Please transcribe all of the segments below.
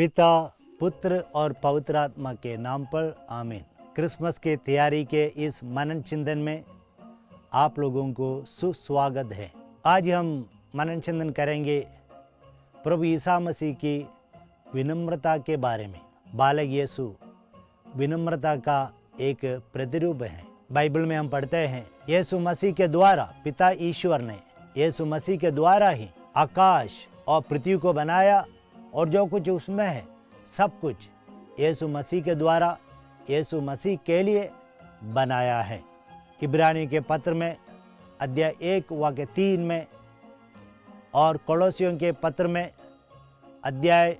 पिता, पुत्र और पवित्र आत्मा के नाम पर आमीन। क्रिसमस की तैयारी के इस मनन चिंतन में आप लोगों को सुस्वागत है। आज हम मनन चिंतन करेंगे प्रभु ईसा मसीह की विनम्रता के बारे में। बालक यीशु विनम्रता का एक प्रतिरूप है। बाइबल में हम पढ़ते हैं, यीशु मसीह के द्वारा पिता ईश्वर ने यीशु मसीह के द्वारा ही आकाश और पृथ्वी को बनाया और जो कुछ उसमें है सब कुछ यीशु मसीह के द्वारा यीशु मसीह के लिए बनाया है। इब्रानी के पत्र में अध्याय 1 वाक्य 3 में और कोलोसियों के पत्र में अध्याय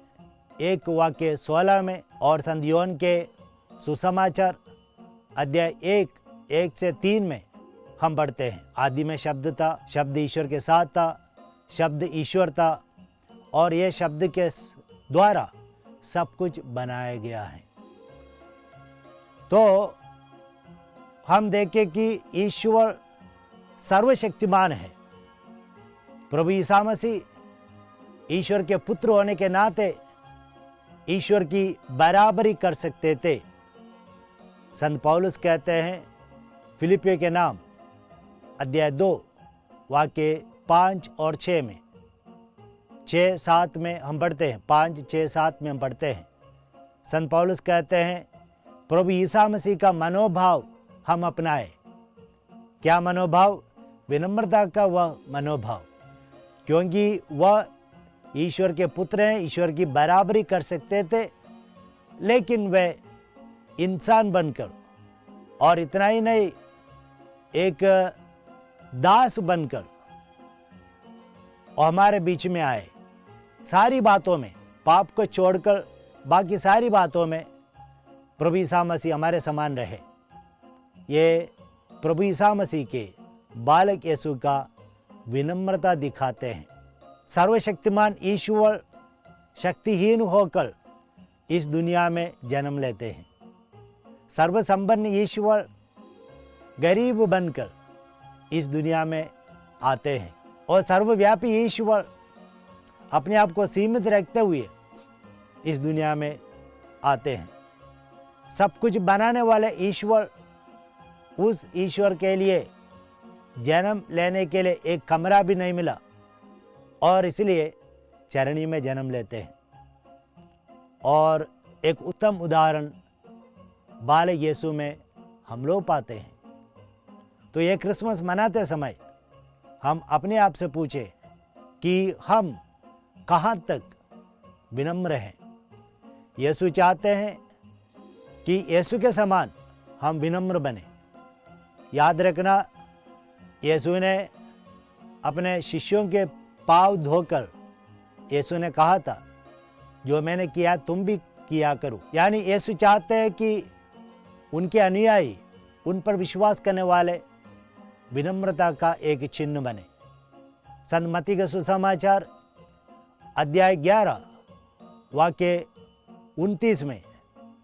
1 वाक्य 16 में और संत योहन के सुसमाचार अध्याय 1 से 3 में हम पढ़ते हैं, आदि में शब्द था, शब्द ईश्वर के साथ था, शब्द ईश्वर था और ये शब्द के द्वारा सब कुछ बनाया गया है। तो हम देखें कि ईश्वर सर्वशक्तिमान है। प्रभु ईसा मसीह ईश्वर के पुत्र होने के नाते ईश्वर की बराबरी कर सकते थे। संत पौलुस कहते हैं फिलिपियों के नाम अध्याय 2 वाक्य 5 और 6 में 6-7 में हम पढ़ते हैं, 5-6-7 में हम पढ़ते हैं। संत पौलुस कहते हैं प्रभु ईसा मसीह का मनोभाव हम अपनाए। क्या मनोभाव? विनम्रता का वह मनोभाव, क्योंकि वह ईश्वर के पुत्र हैं, ईश्वर की बराबरी कर सकते थे, लेकिन वे इंसान बनकर और इतना ही नहीं एक दास बनकर और हमारे बीच में आए। सारी बातों में पाप को छोड़कर बाकी सारी बातों में प्रभु ईसा मसीह हमारे समान रहे। ये प्रभु ईसा मसीह के बालक यीशु का विनम्रता दिखाते हैं। सर्वशक्तिमान ईश्वर शक्तिहीन होकर इस दुनिया में जन्म लेते हैं। सर्वसंपन्न ईश्वर गरीब बनकर इस दुनिया में आते हैं और सर्वव्यापी ईश्वर अपने आप को सीमित रखते हुए इस दुनिया में आते हैं। सब कुछ बनाने वाले ईश्वर, उस ईश्वर के लिए जन्म लेने के लिए एक कमरा भी नहीं मिला और इसलिए चरणी में जन्म लेते हैं। और एक उत्तम उदाहरण बालक यीशु में हम लोग पाते हैं। तो ये क्रिसमस मनाते समय हम अपने आप से पूछें कि हम कहाँ तक विनम्र हैं। यीशु चाहते हैं कि यीशु के समान हम विनम्र बने। याद रखना, यीशु ने अपने शिष्यों के पाँव धोकर यीशु ने कहा था, जो मैंने किया तुम भी किया करो। यानी यीशु चाहते हैं कि उनके अनुयायी, उन पर विश्वास करने वाले विनम्रता का एक चिन्ह बने। संत मत्ती के सुसमाचार अध्याय 11 वाक्य 29 में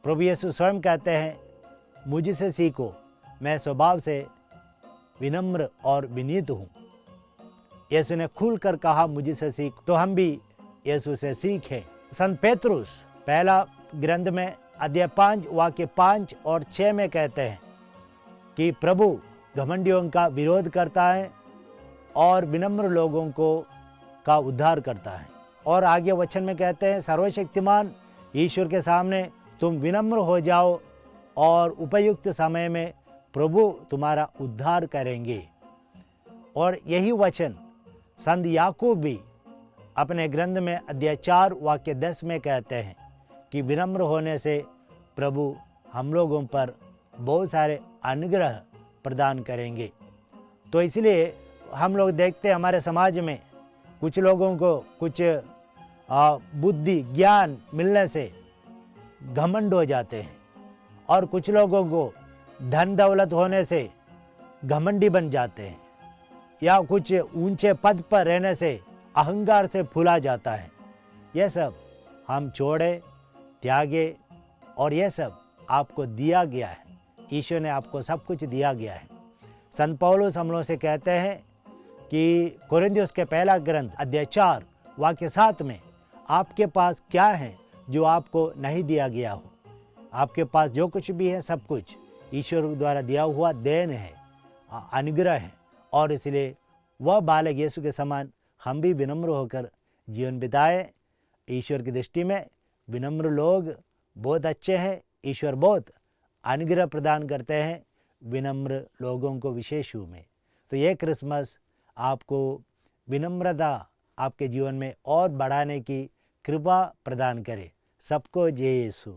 प्रभु यीशु स्वयं कहते हैं, मुझसे सीखो, मैं स्वभाव से विनम्र और विनीत हूँ। यीशु ने खुलकर कहा मुझसे सीख, तो हम भी यीशु से सीखें। संत पेतरुस पहला ग्रंथ में अध्याय 5 वाक्य 5 और 6 में कहते हैं कि प्रभु घमंडियों का विरोध करता है और विनम्र लोगों का उद्धार करता है। और आगे वचन में कहते हैं, सर्वशक्तिमान ईश्वर के सामने तुम विनम्र हो जाओ और उपयुक्त समय में प्रभु तुम्हारा उद्धार करेंगे। और यही वचन संत याकूब भी अपने ग्रंथ में अध्याय 4 वाक्य 10 में कहते हैं कि विनम्र होने से प्रभु हम लोगों पर बहुत सारे अनुग्रह प्रदान करेंगे। तो इसलिए हम लोग देखते हैं हमारे समाज में कुछ लोगों को कुछ बुद्धि ज्ञान मिलने से घमंड हो जाते हैं और कुछ लोगों को धन दौलत होने से घमंडी बन जाते हैं, या कुछ ऊंचे पद पर रहने से अहंकार से फूला जाता है। यह सब हम छोड़े, त्यागे, और यह सब आपको दिया गया है। ईश्वर ने आपको सब कुछ दिया गया है। संत पौलुस हम लोगों से कहते हैं कि कोरिन्थियों के पहला ग्रंथ अध्याय 4 वाक्य 7 में आपके पास क्या है जो आपको नहीं दिया गया हो। आपके पास जो कुछ भी है सब कुछ ईश्वर द्वारा दिया हुआ देन है, अनुग्रह है, और इसलिए वह बालक यीशु के समान हम भी विनम्र होकर जीवन बिताए। ईश्वर की दृष्टि में विनम्र लोग बहुत अच्छे हैं। ईश्वर बहुत अनुग्रह प्रदान करते हैं विनम्र लोगों को विशेष रूप में। तो ये क्रिसमस आपको विनम्रता आपके जीवन में और बढ़ाने की कृपा प्रदान करे। सबको जय यीशु।